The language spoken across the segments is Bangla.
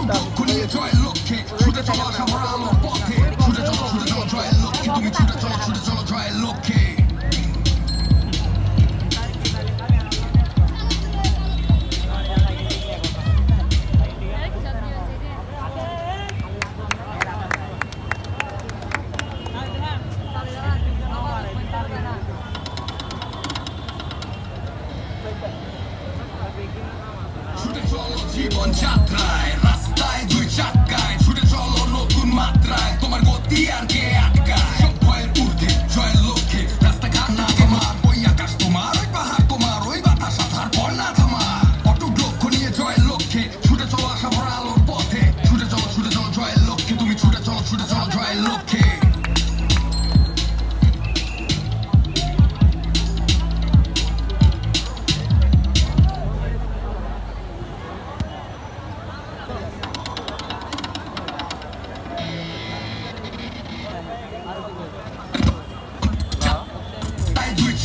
লক্ষ্য নিয়ে জয়ের লক্ষ্যে ছুটে চলো আশা ভরা আলোর পথে ছুটে চলো জয়ের লক্ষ্যে তুমি ছুটে চলো জয়ের লক্ষ্যে ছুটে চলো জীবন যাত্রায় রাস্তায় দুই চাকায় ছুটে চলো নতুন মাত্রায় তোমার গতি আর কে আটকায় সব ভয়ের ঊর্ধ্বে জয়ের লক্ষ্যে রাস্তাঘাট না থামার ওই আকাশ তোমার ওই পাহাড় তোমার ওই বাতাস আধার পর না থামার অটুট লক্ষ্য নিয়ে জয়ের লক্ষ্যে ছুটে চলো আশা ভরা আলোর পথে ছুটে চলো জয়ের লক্ষ্যে তুমি ছুটে চলো জয়ের লক্ষ্যে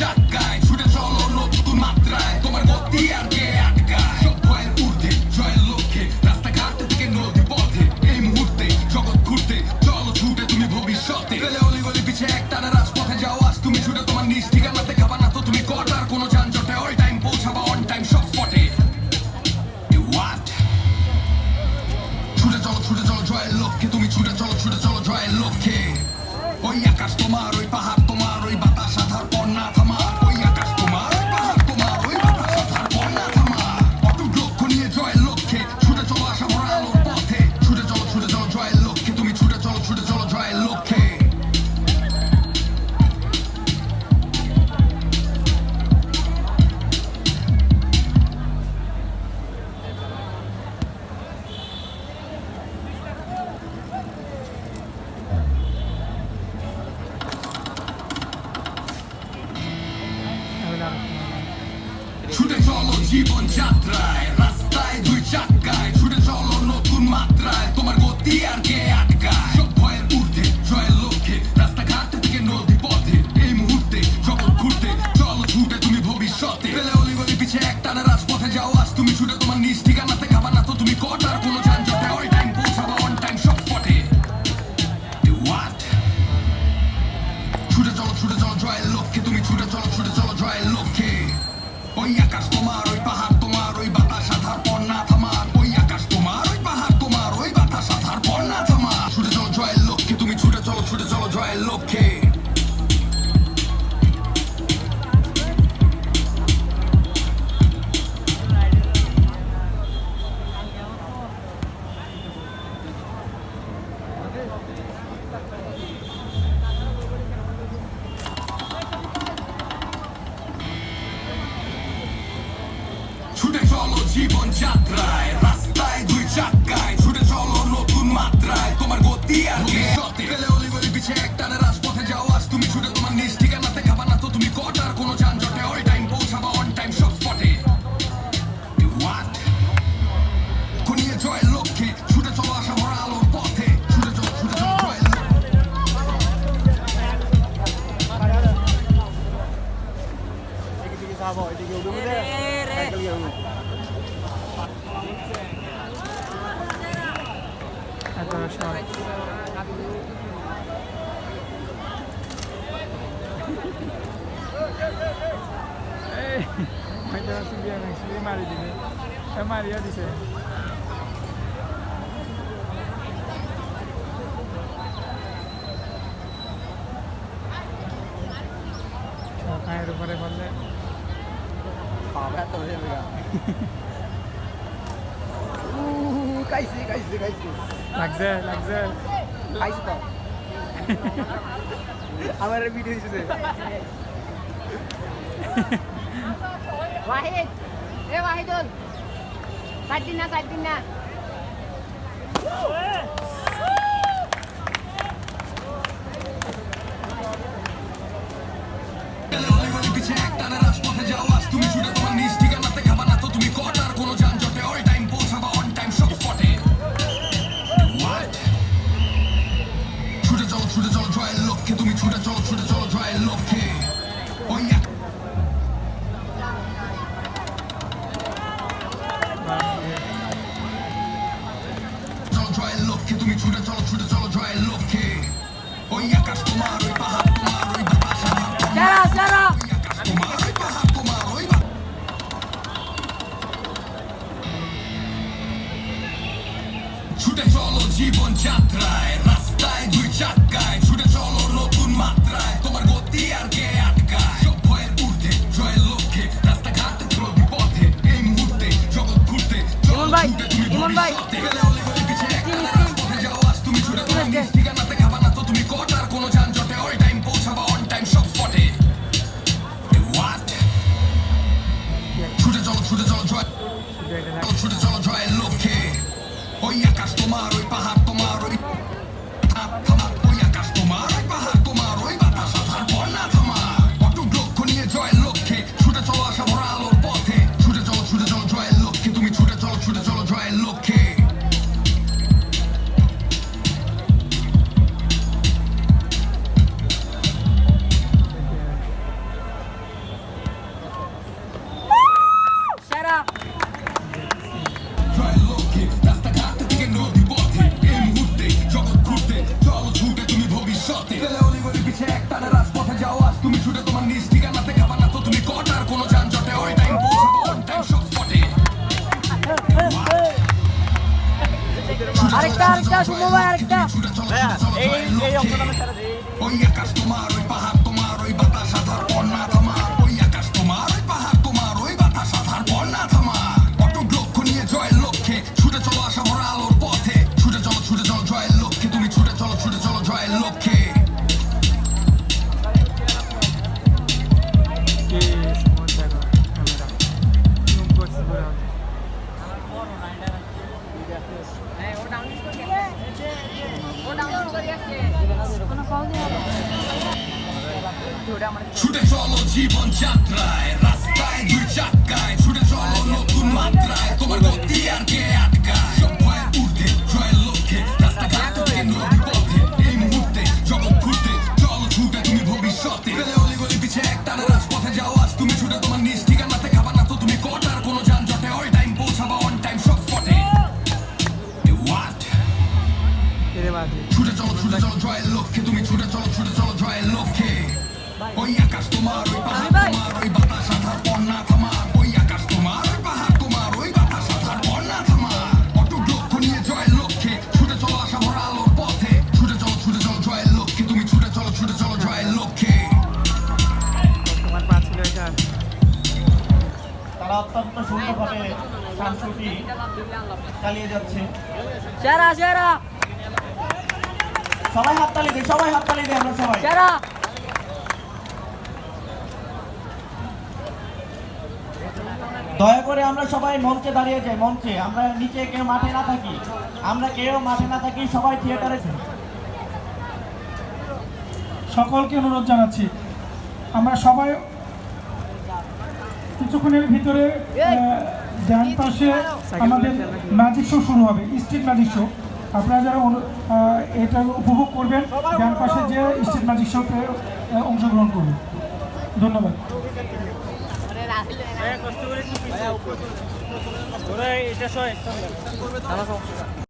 চাকায় ছুটে চলো নতুন মাত্রায় তোমার গতি আর কে আটকায় সব ভয়ের ঊর্ধ্বে জয়ের লক্ষ্যে রাস্তাঘাট থেকে নদী পথে এই মুহূর্তে জগৎ ঘুরতে চলো ছুটে তুমি ভবিষ্যতে ফেলে অলিগলি পিছে একটানা রাজপথে যাও আজ তুমি ছুটে তোমার নিজ ঠিকানাতে খাবা না তো তুমি কটার কোনো যানজটে অল টাইম পৌঁছাবা অন টাইম সব স্পটে হোয়াট ছুটে চলো জয়ের লক্ষ্যে তুমি ছুটে চলো জয়ের লক্ষ্যে ওই আকাশ তোমার ওই পাহাড় তোমার ওই বাতাস আধার পর না থামার ওই আকাশ তোমার ওই পাহাড় তোমার ওই বাতাস আধার পর না থামার অটুট লক্ষ্য নিয়ে জয়ের লক্ষ্যে ছুটে চলো আশা ভরা আলোর পথে ছুটে চলো জয়ের লক্ষ্যে তুমি ছুটে চলো জয়ের লক্ষ্যে ছুটে চলো জীবন যাত্রায় রাস্তায় দুই চাকায় ছুটে চলো নতুন মাত্রায় তোমার গতি আর কে আটকায় সব ভয়ের ঊর্ধ্বে জয়ের লক্ষ্যে রাস্তাঘাট থেকে নদী পথে এই মুহূর্তে জগৎ ঘুরতে চলো ছুটে তুমি ভবিষ্যতে ফেলে অলিগলি পিছে একটানা রাজপথে যাও আজ তুমি ছুটে তোমার নিজ ঠিকানাতে খাবা না তো তুমি কটার কোনো যানজটে অল টাইম পৌঁছাবা অন টাইম সব স্পটে হোয়াট ছুটে চলো জয়ের লক্ষ্যে তুমি ছুটে চলো জয়ের লক্ষ্যে ওই আকাশ তোমার ওই পাহাড় তোমার ওই বাতাস আধার পর না থামার ওই আকাশ তোমার ওই পাহাড় তোমার ওই বাতাস আধার পর না থামার ছুটে চলো জয়ের লক্ষ্যে তুমি ছুটে চলো জয়ের লক্ষ্যে ছুটে চলো জীবন যাত্রায় রাস্তায় দুই চাকায় ছুটে চলো নতুন মাত্রায় তোমার গতি আর কে ফেলে অলিগলি পিছে একটানা রাজপথে যাও আজ তুমি ছুটে তোমার নিজ ঠিকানাতে খাবা না তো তুমি কটার কোনো যানজটে অল টাইম পৌঁছাবা অন টাইম সব স্পটে হোয়াট নিয়ে জয়ের লক্ষ্যে ছুটে চলো আশা ভরা আলোর পথে ছুটে চলো জয়ের মারি দিবে মারিয়া দিছে পায়ের উপরে বললে লাগছে আমার ভিডিও দিচ্ছে ওয়াহিদ ওয়াহিদুল সাইড দিন না পিছে একটানা রাজপথে যাও আজ তুমি ছুটে তোমার নিজ ঠিকানাতে খাবা না তো তুমি কটার কোনো যানজটে অল টাইম পৌঁছাবা অন টাইম সব স্পটে ছুটে চলো জয়ের লক্ষ্যে তুমি ছুটে চলো জয়ের লক্ষ্যে ওই লক্ষ্যে তুমি ছুটে চলো জয়ের লক্ষ্যে ওই আকাশ তোমার ওই পাহাড় তোমার ওই বাতাস আমার সেরা ওই আকাশ তোমার ওই পাহাড় তোমার ওই ছুটে চলো জীবন যাত্রায় রাস্তায় দুই চাকায় ছুটে চলো নতুন মাত্রায় তোমার গতি আর কে আটকায় সব ভয়ের ঊর্ধ্বে জয়ের লক্ষ্যে রাস্তাঘাটে চলবি পথে এই মুহূর্তে জগৎ ঘুরতে চলো ভাই, ছুটে তুমি ইমন ভাই। ভবিষ্যতে গেলে অলিগলি পিছে একটা পথে যাও আজ তুমি ছুটে তোমার নিজ ঠিকানাতে খাবা না তো তুমি কটার কোনো যানজটে অল টাইম পৌঁছাবা অন টাইম সব স্পটে হোয়াট ছুটে চলো জয় ছুটে চলো জয়ের লক্ষ্যে ওই আকাশ তোমার ওই পাহাড় তোমার ওই ওই আকাশ তোমার ওই পাহাড় তোমার ওই বাতাস আধার বন্যা তোমার অটুট লক্ষ্য নিয়ে জয়ের লক্ষ্যে ছুটে চলো আশা ভরা আলোর পথে ছুটে চলো জয়ের লক্ষ্যে তুমি ছুটে চলো জয়ের লক্ষ্যে সেরা জয়ের লক্ষ্যে রাস্তাঘাট থেকে নদী পথে এই মুহূর্তে জগৎ ঘুরতে চলো ছুটে তুমি ভবিষ্যতে গেলে অলিগলি পিছে একটানা রাজপথে যাও আজ তুমি ছুটে তোমার নিজ ঠিকানাতে খাবা না তো তুমি কটার কোনো যানজটে অল টাইম পৌঁছাবো অন টাইম সব স্পটে আরেকটা শুভ ভাই আরেকটা ওই আকাশ তোমার ওই পাহাড় তোমার ওই বাতাস আধার বন্যা তোমার ওই আকাশ তোমার ওই পাহাড় তোমার ওই বাতাস আধার বন্যা তোমার অটুট লক্ষ্য নিয়ে জয়ের লক্ষ্যে ছুটে চলো আশা ভরা আলোর পথে ছুটে চলো জয়ের লক্ষ্যে তুমি ছুটে চলো জয়ের লক্ষ্যে কি স্মুথ দেখো ক্যামেরা জুম করছি পুরো ছুটে চলো জীবন যাত্রায় রাস্তায় দুই চাকায় ছুটে চলো নতুন মাত্রায় তোমার গতি আর কে আটকায় সব ভয়ের ঊর্ধ্বে জয়ের লক্ষ্যে রাস্তাঘাট থেকে নদী পথে এই মুহূর্তে জগৎ ঘুরতে চলো ছুটে তুমি ভবিষ্যতে গেলে অলিগলি পিছে একটানা রাজপথে যাও আজ তুমি ছুটে তোমার নিজ ঠিকানাতে খাবা না তো তুমি কটার কোনো যানজটে অল টাইম পৌঁছাবা অন টাইম সব স্পটে হোয়াট এরে বাদি ছুটে চলো জয়ের লক্ষ্যে তুমি ছুটে চলো জয়ের লক্ষ্যে ওই আকাশ তোমার ওই পাহাড় তোমার ওই বাতাস আধার বন্যা তোমার ওই আকাশ তোমার ওই পাহাড় তোমার ওই বাতাস আধার বন্যা তোমার অটুট লক্ষ্য নিয়ে জয়ের লক্ষ্যে ছুটে চলো আশা ভরা আলোর পথে ছুটে চলো জয়ের লক্ষ্যে তুমি ছুটে চলো জয়ের লক্ষ্যে তোমার পা ছিল এটা তারা অত্যন্ত সুন্দরভাবে গানটি চালিয়ে যাচ্ছে। সেরা সবাই হাততালি দিই আমরা সবাই। সেরা দয়া করে আমরা সবাই মঞ্চে দাঁড়িয়ে যাই, মঞ্চে। আমরা নিচে কেউ মাঠে না থাকি, সবাই থিয়েটারে। সকলকে অনুরোধ জানাচ্ছি, আমরা সবাই কিছুক্ষণের ভিতরে ডান পাশে আমাদের ম্যাজিক শো শুরু হবে, স্ট্রিট ম্যাজিক শো। আপনারা যারা এটা উপভোগ করবেন, ডান পাশে যে স্ট্রিট ম্যাজিক শোতে অংশগ্রহণ করবেন। ধন্যবাদ।